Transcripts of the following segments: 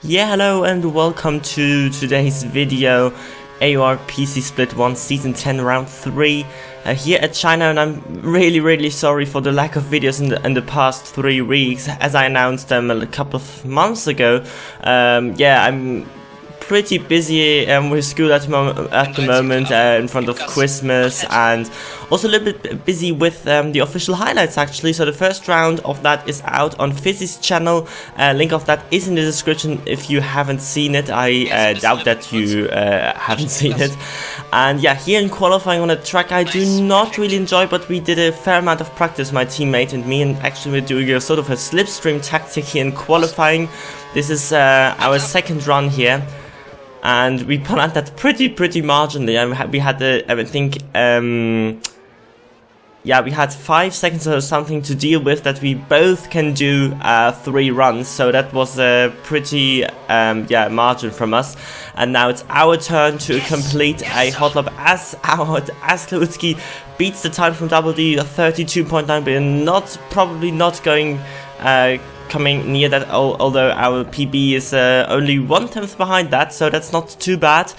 Yeah, hello and welcome to today's video, AOR PC Split 1 Season 10 Round 3 here at China, and I'm really sorry for the lack of videos in the past 3 weeks, as I announced them a couple of months ago. Yeah, I'm pretty busy with school at the moment in front of Christmas, and also a little bit busy with the official highlights actually. So the first round of that is out on Fizzy's channel. Link of that is in the description if you haven't seen it. I doubt that you haven't seen it. And yeah, here in qualifying on a track I do not really enjoy, but we did a fair amount of practice, my teammate and me, and actually we're doing a sort of a slipstream tactic here in qualifying. This is our second run here, and we planned that pretty marginally. We had I think yeah, we had 5 seconds or something to deal with that we both can do 3 runs, so that was a pretty yeah, margin from us. And now it's our turn to complete a hot lap as Lutsky beats the time from Double D, 32.9, but probably not going coming near that, although our PB is only 1/10 behind that, so that's not too bad.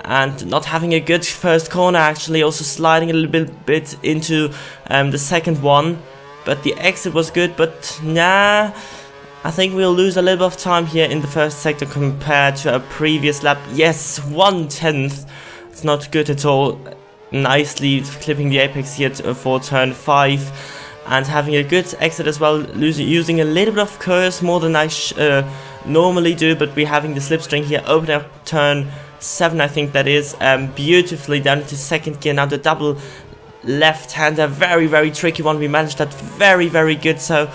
And not having a good first corner, actually, also sliding a little bit into the second one, but the exit was good. But nah, I think we'll lose a little bit of time here in the first sector compared to our previous lap. Yes, 1/10, it's not good at all. Nicely clipping the apex here for turn 5. And having a good exit as well, using a little bit of curse, more than I normally do, but we're having the slipstring here, opening up turn 7, I think that is, beautifully down into second gear. Now the double left-hander, very tricky one. We managed that very good, so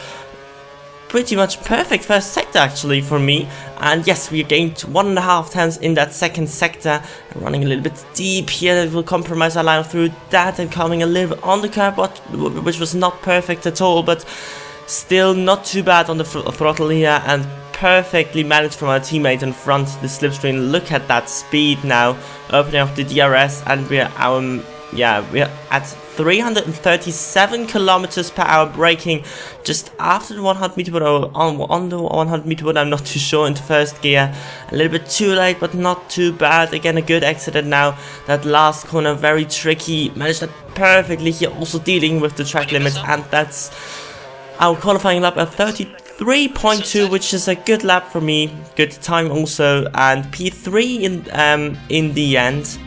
pretty much perfect first sector actually for me. And yes, we gained 1.5 times in that second sector, running a little bit deep here. That will compromise our line through that, and coming a little bit on the curb, which was not perfect at all, but still not too bad on the throttle here, and perfectly managed from our teammate in front, the slipstream. Look at that speed now, opening up the DRS, and we're at 337 kilometers per hour, braking just after the 100 meter wood, or on the 100 meter wood, I'm not too sure, into first gear. A little bit too late, but not too bad. Again, a good exit, and now that last corner, very tricky. Managed that perfectly here, also dealing with the track limits, and that's our qualifying lap at 33.2, which is a good lap for me, good time also, and P3 in the end.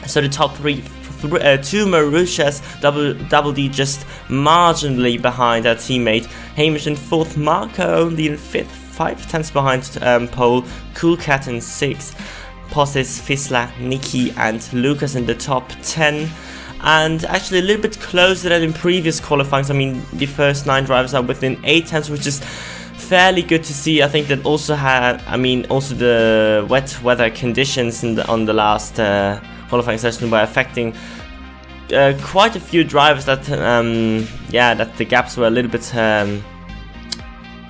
So the top 3, 2 Marushas, double D just marginally behind our teammate. Hamish in 4th, Marco only in 5th, 5/10 behind pole. Cool Cat in 6th, Posses, Fisla, Nikki and Lucas in the top 10. And actually a little bit closer than in previous qualifying. I mean, the first 9 drivers are within 8 tenths, which is fairly good to see. I think that also also the wet weather conditions on the last qualifying session were affecting quite a few drivers. That yeah, that the gaps were a little bit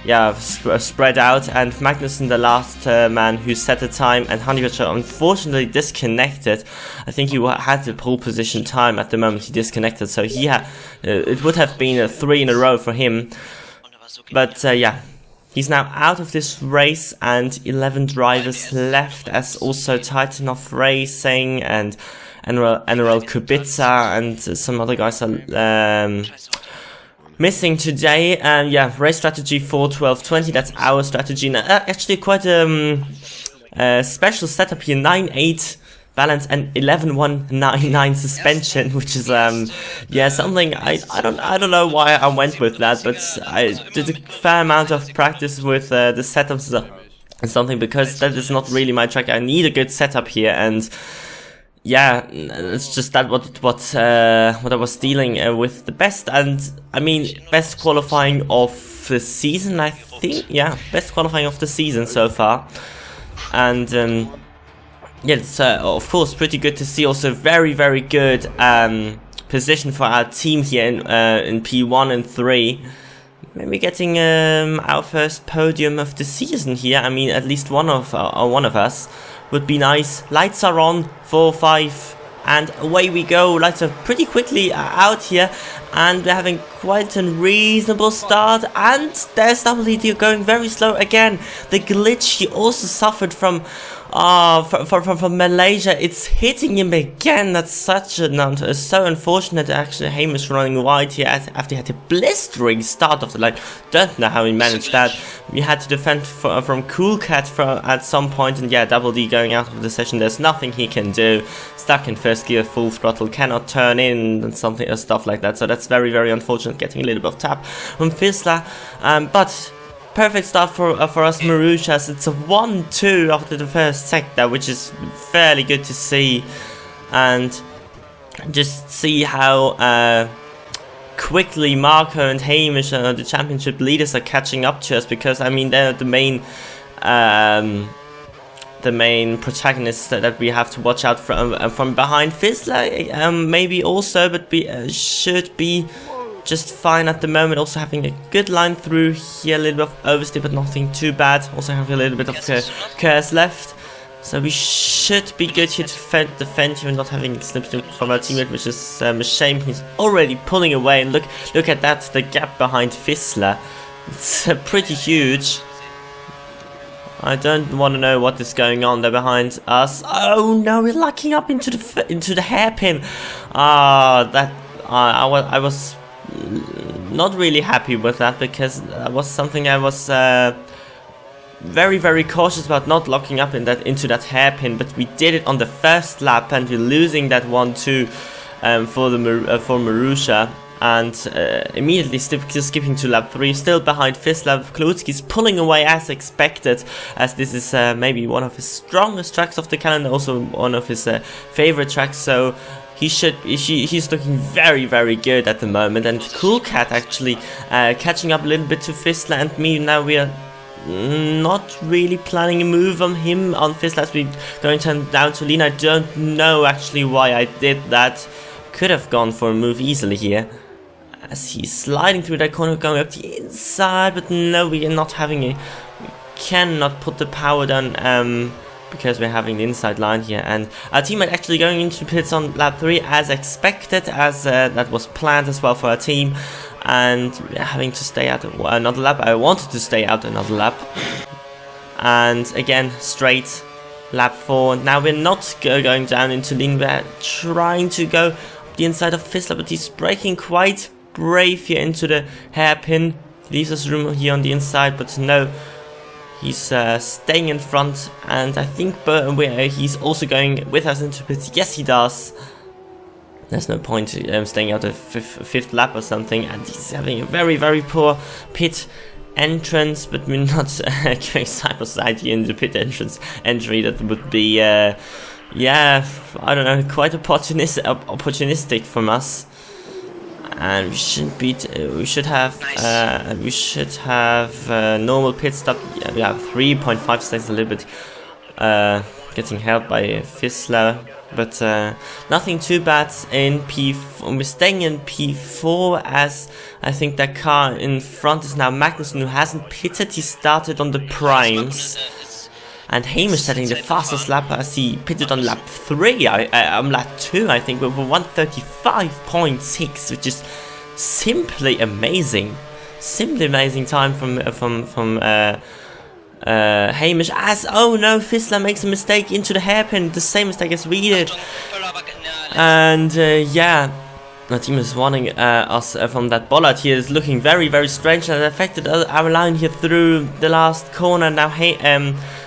yeah, spread out, and Magnussen, the last man who set the time, and Honeycutter unfortunately disconnected. I think he had the pole position time at the moment he disconnected, so he had it would have been a 3 in a row for him. But yeah, he's now out of this race, and 11 drivers left, as also Titanov Racing and Eneral Kubica and some other guys are missing today. And yeah, race strategy 4-12-20, that's our strategy. Now, actually quite a special setup here, 9-8 balance and 11-1-9-9 suspension, which is yeah, something I don't know why I went with that, but I did a fair amount of practice with the setups and something, because that is not really my track. I need a good setup here, and yeah, it's just that what I was dealing with the best. And I mean, best qualifying of the season, I think. Yeah, best qualifying of the season so far. And yeah, it's of course pretty good to see. Also very good position for our team here in P1 and 3. Maybe getting our first podium of the season here. I mean, at least one of us would be nice. Lights are on, 4-5, and away we go. Lights are pretty quickly out here, and we're having quite a reasonable start, and there's WD going very slow again. The glitch he also suffered from Malaysia, it's hitting him again. That's such a so unfortunate. Actually, Hamish running wide here after he had a blistering start of the line. Don't know how he managed that. We had to defend from Cool Cat at some point, and yeah, Double D going out of the session. There's nothing he can do. Stuck in first gear, full throttle, cannot turn in, and stuff like that. So that's very, very unfortunate. Getting a little bit of tap from Fizzler, but perfect start for us Maruchas. It's a 1-2 after the first sector, which is fairly good to see, and just see how quickly Marco and Hamish, the championship leaders, are catching up to us, because I mean they're the main protagonists that we have to watch out from behind. Fizzler maybe also, but should be just fine at the moment. Also having a good line through here, a little bit of oversteer, but nothing too bad. Also having a little bit of curse left, so we should be good here to defend here, not having slipstream from our teammate, which is a shame. He's already pulling away, and look at that, the gap behind Fizzler. It's pretty huge. I don't want to know what is going on there behind us. Oh no, we're locking up into the hairpin. I was not really happy with that, because that was something I was very, very cautious about, not locking up into that hairpin. But we did it on the first lap, and we're losing that 1-2 for Marusha. And immediately skipping to lap 3, still behind Fizzler. Klutsky's pulling away as expected, as this is maybe one of his strongest tracks of the calendar, also one of his favorite tracks. So he's looking very, very good at the moment. And Cool Cat actually catching up a little bit to Fizzler and me. Now we are not really planning a move on him on Fizzler as we're going down to lean. I don't know actually why I did that. Could have gone for a move easily here, as he's sliding through that corner, going up the inside, but no, we are not having we cannot put the power down because we're having the inside line here. And our teammate actually going into the pits on lap 3 as expected, as that was planned as well for our team, and we're having to stay out another lap. I wanted to stay out another lap, and again straight lap 4. Now we're not going down into lean, we're trying to go the inside of Fizzler, but he's braking quite brave here into the hairpin. Leaves us room here on the inside, but no, he's staying in front, and I think he's also going with us into pits. Yes, he does. There's no point staying out a fifth lap or something, and he's having a very, very poor pit entrance, but we're not going side by side here in the pit entry. That would be yeah, I don't know, quite opportunistic from us. And we should have normal pit stop. Yeah, we have 3.5 seconds, a little bit getting helped by Fizzler, but nothing too bad in P4. We're staying in P4, as I think that car in front is now Magnussen, who hasn't pitted. He started on the primes. And Hamish setting the fastest lap as he pitted on lap 3, lap 2 I think, with 1:35.6, which is simply amazing. Simply amazing time from Hamish, as, oh no, Fizzler makes a mistake into the hairpin, the same mistake as we did. And yeah, the team is warning us from that bollard here. Is looking very, very strange, and affected our line here through the last corner. Now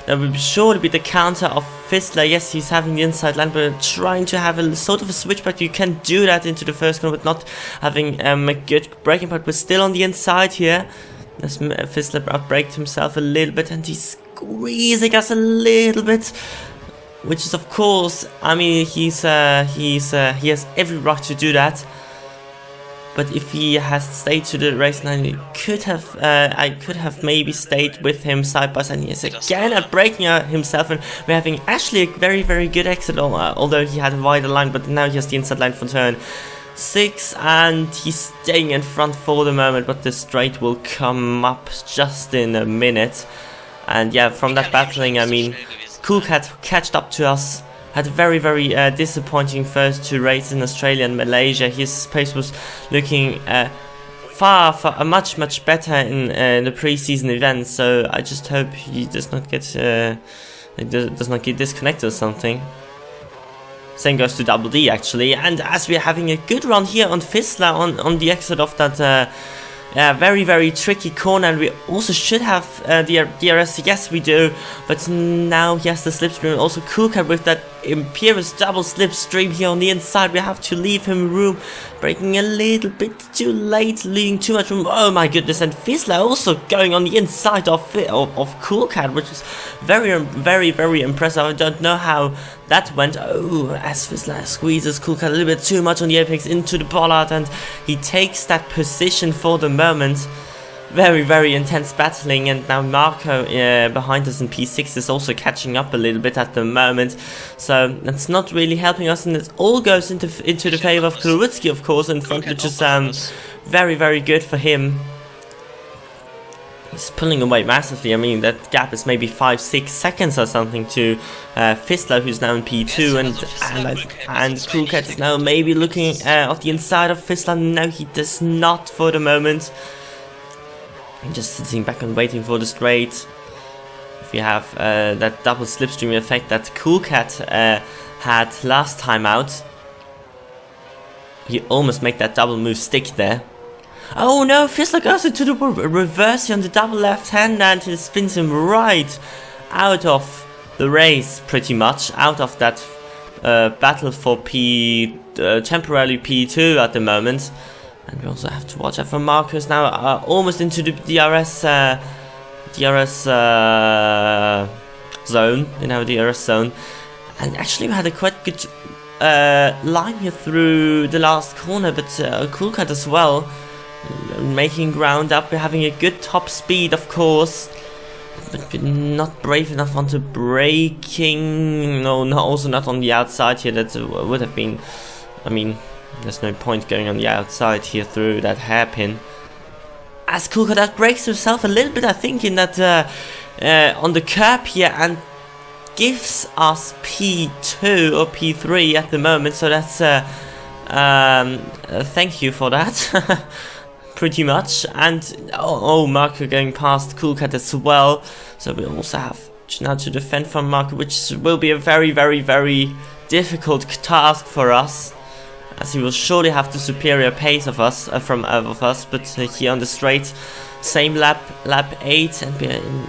that will surely be the counter of Fizzler. Yes, he's having the inside line, but trying to have a sort of a switchback. You can do that into the first corner, but not having a good braking part. We're still on the inside here. As Fizzler outbraked himself a little bit, and he's squeezing us a little bit, which is, of course, I mean, he has every right to do that. But if he has stayed to the race line, I could have maybe stayed with him side by side. He is again outbraking himself, and we're having actually a very, very good exit, although he had a wider line, but now he has the inside line for turn 6, and he's staying in front for the moment, but the straight will come up just in a minute. And yeah, from that battling, I mean, Cool Cat catched up to us, had a very disappointing first 2 races in Australia and Malaysia. His pace was looking far much better in the pre-season events, so I just hope he does not get disconnected or something. Same goes to Double D actually, and as we're having a good run here on Fissler on the exit of that very tricky corner, and we also should have the DRS, yes we do, but now he has the slipstream, also Coolcat with that Imperious double slipstream here on the inside. We have to leave him room, braking a little bit too late, leaving too much room. Oh my goodness, and Fissler also going on the inside of Coolcat, which is very impressive. I don't know how that went. Oh, as Fissler squeezes Coolcat a little bit too much on the apex into the bollard, and he takes that position for the moment. Very intense battling, and now Marco behind us in P6 is also catching up a little bit at the moment, so that's not really helping us, and it all goes into the favor of Klorutsky, of course, in front, which is very good for him. He's pulling away massively. I mean, that gap is maybe 5-6 seconds or something to Fissler, who's now in P2, and Coolcat is now maybe looking at the inside of Fissler. No, he does not for the moment. Just sitting back and waiting for the straight. If you have that double slipstream effect that Coolcat had last time out, you almost make that double move stick there. Oh no, Fissler goes into the reverse on the double left hand, and it spins him right out of the race, pretty much out of that battle for temporarily P2 at the moment. And we also have to watch out for Marcus now, almost into the DRS zone, DRS zone. And actually we had a quite good line here through the last corner, but Coolcat as well, making ground up. We're having a good top speed, of course, but we're not brave enough onto braking. No, also not on the outside here. That would have been, I mean, there's no point going on the outside here through that hairpin. As Coolcat breaks himself a little bit, I think, in that on the curb here, and gives us P2 or P3 at the moment. So that's thank you for that, pretty much. And oh, Marco going past Coolcat as well. So we also have now to defend from Marco, which will be a very difficult task for us, as he will surely have the superior pace of us, but here on the straight, same lap 8, and we're in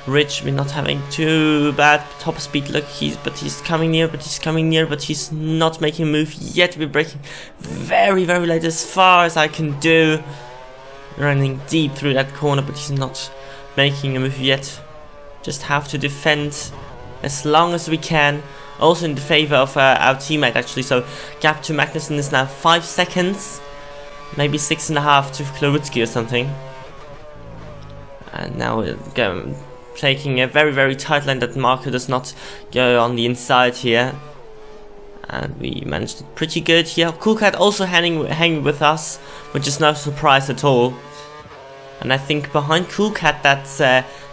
rich, we're not having too bad top speed. Look, he's coming near, but he's not making a move yet. We're braking very late, as far as I can do, running deep through that corner, but he's not making a move yet. Just have to defend as long as we can. Also in the favor of our teammate, actually. So gap to Magnussen is now 5 seconds, maybe 6.5 to Klorutsky or something. And now we're taking a very tight line that Marco does not go on the inside here. And we managed it pretty good here. Coolcat also hanging with us, which is no surprise at all. And I think behind Coolcat, that's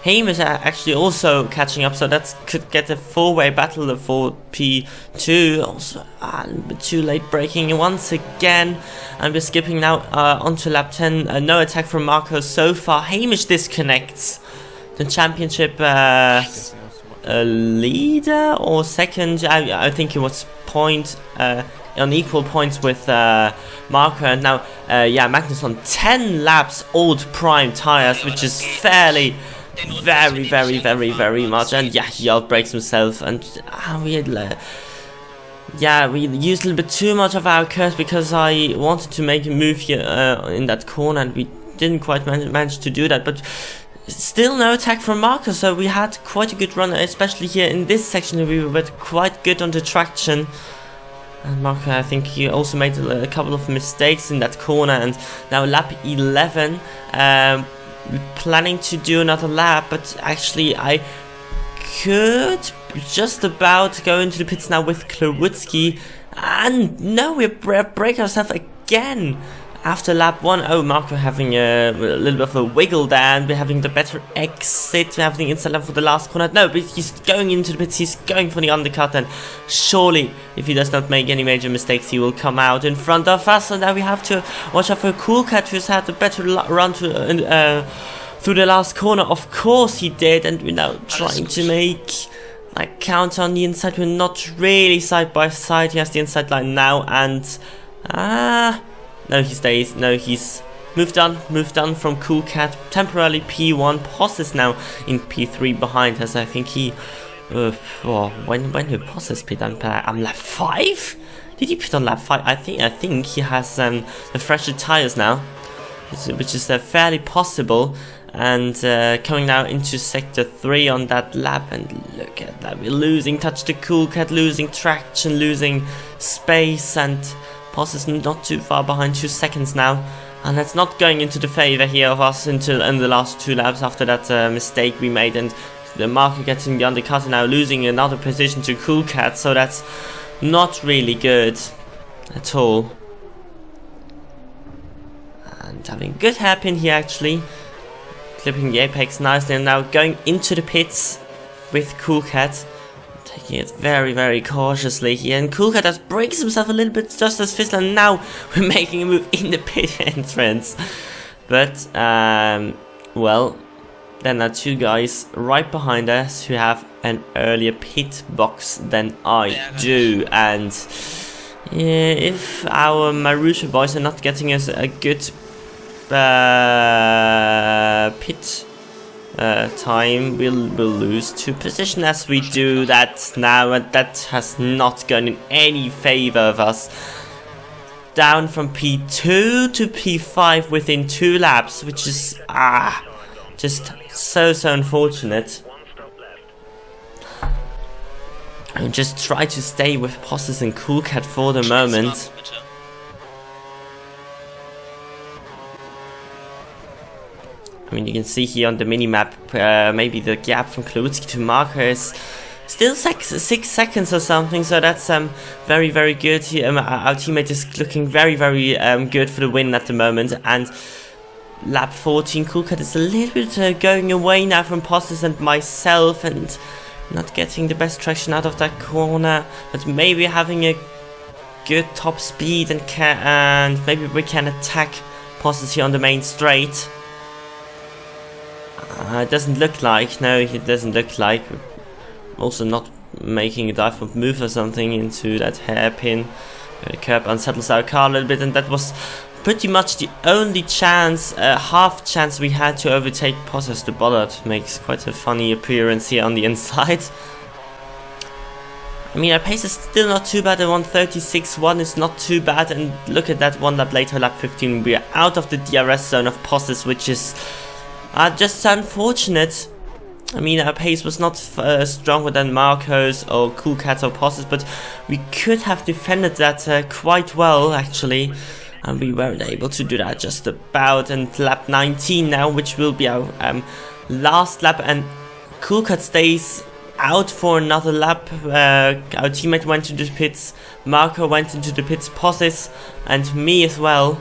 Hamish actually also catching up, so that could get a 4-way battle for P2. Also a little bit too late braking once again, and we're skipping now onto lap 10. No attack from Marco so far. Hamish disconnects the championship leader or second. I think it was on equal points with Marco, and now Magnus on 10 laps old prime tires, which is fairly very much. And yeah, he outbrakes himself, and we used a little bit too much of our curse, because I wanted to make a move here in that corner, and we didn't quite manage to do that. But still no attack from Marco, so we had quite a good run, especially here in this section. We were quite good on the traction. And Marco, I think he also made a couple of mistakes in that corner, and now lap 11, we're planning to do another lap, but actually I could just about go into the pits now with Klorutsky, and no, we break ourselves again, after lap 1. Oh, Marco having a little bit of a wiggle there, and we're having the better exit. We're having the inside lap for the last corner. No, but he's going into the pits. He's going for the undercut, and surely, if he does not make any major mistakes, he will come out in front of us. And now we have to watch out for Cool Cat, who's had a better run to through the last corner. Of course he did, and we're now trying to make like counter on the inside. We're not really side by side. He has the inside line now, and no, he stays. No, he's moved on from Cool Cat. Temporarily P1. Posses now in P3 behind us. I think he when did Posses pit on lap 5? Did he pit on lap 5? I think he has the fresher tires now, which is fairly possible. And coming now into sector 3 on that lap, and look at that, we're losing touch to Cool Cat, losing traction, losing space, and Poss is not too far behind, 2 seconds now, and that's not going into the favor here of us in the last 2 laps after that mistake we made, and the Marco getting the undercut and now losing another position to Cool Cat, so that's not really good at all. And having good hairpin here actually. Clipping the apex nicely, and now going into the pits with Cool Cat, taking it very, very cautiously here. And Cool Cat just breaks himself a little bit just as Fizzler, and now we're making a move in the pit entrance. But, well, then there are 2 guys right behind us who have an earlier pit box than I do. And yeah, if our Marusha boys are not getting us a good pit time, we'll lose 2 position as we do that now, and that has not gone in any favor of us. Down from P2 to P5 within 2 laps, which is just so unfortunate. And just try to stay with Posses and Cool Cat for the moment. I mean, you can see here on the mini-map, maybe the gap from Klutsky to Marco is still 6 seconds or something, so that's very, very good. Our teammate is looking very, very good for the win at the moment, and lap 14, Cool Cat is a little bit going away now from Posses and myself, and not getting the best traction out of that corner, but maybe having a good top speed, and maybe we can attack Posses here on the main straight. It doesn't look like, no, it doesn't look like. Also not making a dive bomb move or something into that hairpin. The curb unsettles our car a little bit, and that was pretty much the only chance, half chance we had to overtake Posses. The Bollard makes quite a funny appearance here on the inside. I mean, our pace is still not too bad. The 136.1 is not too bad, and look at that, 1 lap later, lap 15, we are out of the DRS zone of Posses, which is just unfortunate. I mean, our pace was not stronger than Marco's or Cool Cat's or Posses, but we could have defended that quite well, actually. And we weren't able to do that just about. And lap 19 now, which will be our last lap. And Cool Cat stays out for another lap. Our teammate went into the pits. Marco went into the pits, Posses, and me as well.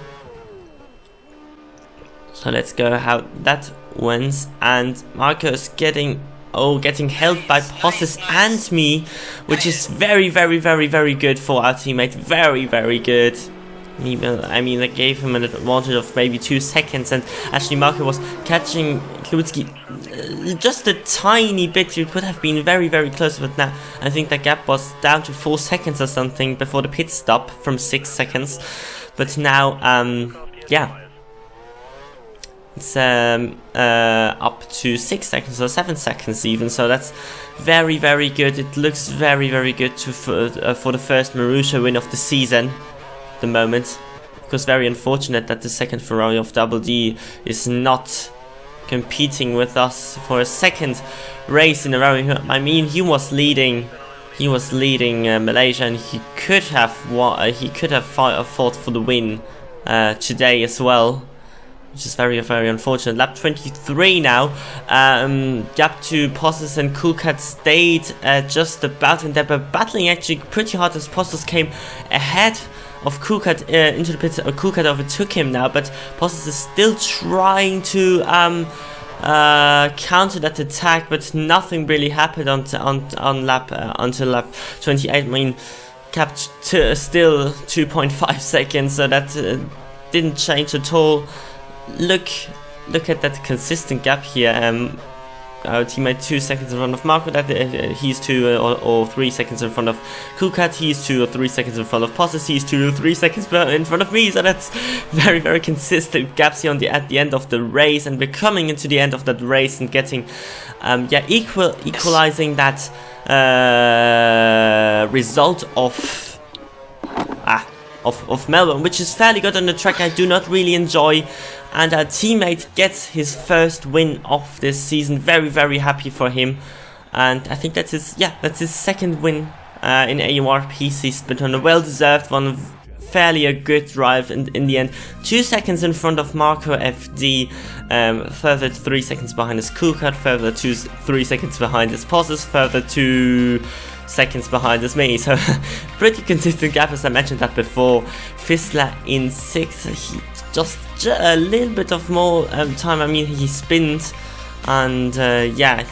So let's go how that wins, and Marco is getting held by Posses and me, which is very, very, very, very good for our teammate. Very, very good. I mean, that gave him an advantage of maybe 2 seconds, and actually Marco was catching Klutsky just a tiny bit. It would have been very, very close, but now I think the gap was down to 4 seconds or something before the pit stop from 6 seconds. But now, yeah. It's up to 6 seconds or 7 seconds even, so that's very, very good. It looks very, very good for the first Marusha win of the season at the moment. Of course, very unfortunate that the second Ferrari of Double D is not competing with us for a second race in a row. I mean, he was leading Malaysia, and he could have fought for the win today as well, which is very, very unfortunate. Lap 23 now. Gap to Posses and Cool Cat stayed just about in there, but battling actually pretty hard as Posses came ahead of Kukat into the pits. Kukat overtook him now, but Posses is still trying to counter that attack, but nothing really happened until lap 28. I mean, kept still 2.5 seconds, so that didn't change at all. Look at that consistent gap here. Our teammate 2 seconds in front of Marco, that he's 2 or 3 seconds in front of Kukat, he's 2 or 3 seconds in front of Posses, he's 2 or 3 seconds in front of me, so that's very, very consistent gaps here at the end of the race, and we're coming into the end of that race and getting equalizing that result of Melbourne, which is fairly good on the track. I do not really enjoy, and our teammate gets his first win of this season. Very, very happy for him, and I think that's his second win in AOR PCs, but on a well-deserved one. Fairly a good drive in the end. 2 seconds in front of Marco FD, further 3 seconds behind his Kukat, further 3 seconds behind his Posses, further 2 seconds behind us me, so pretty consistent gap, as I mentioned that before. Fissler in 6th, he just a little bit of more time. I mean, he spinned, and yeah,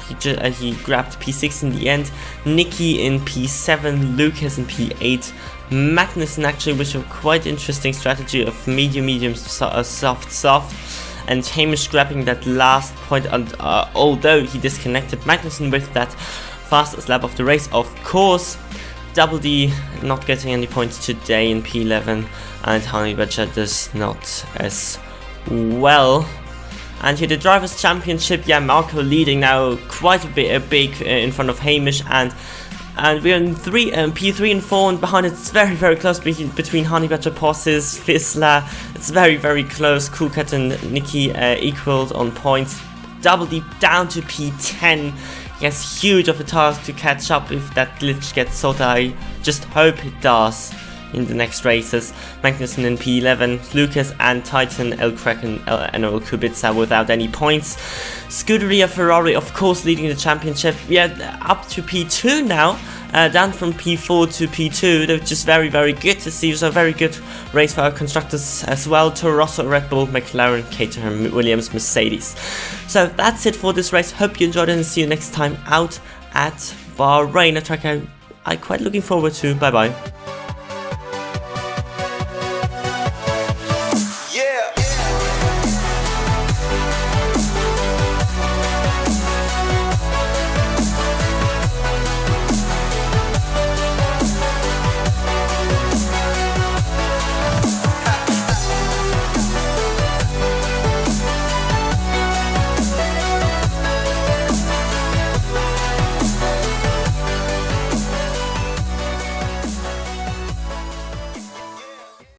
he grabbed P6 in the end. Nicky in P7, Lucas in P8, Magnussen actually, which is a quite interesting strategy of medium, soft, and Hamish grabbing that last point, and although he disconnected Magnussen with that fastest lap of the race, of course. Double D not getting any points today in P11, and Honeybatcher does not as well. And here the Drivers' Championship, yeah, Marco leading now quite a big in front of Hamish, and we're in P3 and 4, and behind it's very, very close between Honeybatcher, Posses, Fissler. It's very, very close. Kukat and Nicky equaled on points. Double D down to P10. Yes, huge of a task to catch up if that glitch gets sorted. I just hope it does in the next races. Magnussen in P11, Lucas and Titan, El Kraken and El Kubica without any points. Scuderia Ferrari, of course, leading the championship. We are up to P2 now, down from P4 to P2, which is very, very good to see. It was a very good race for our constructors as well. Toro Rosso, Red Bull, McLaren, Caterham, Williams, Mercedes. So that's it for this race. Hope you enjoyed it, and see you next time out at Bahrain, a track I'm quite looking forward to. Bye bye.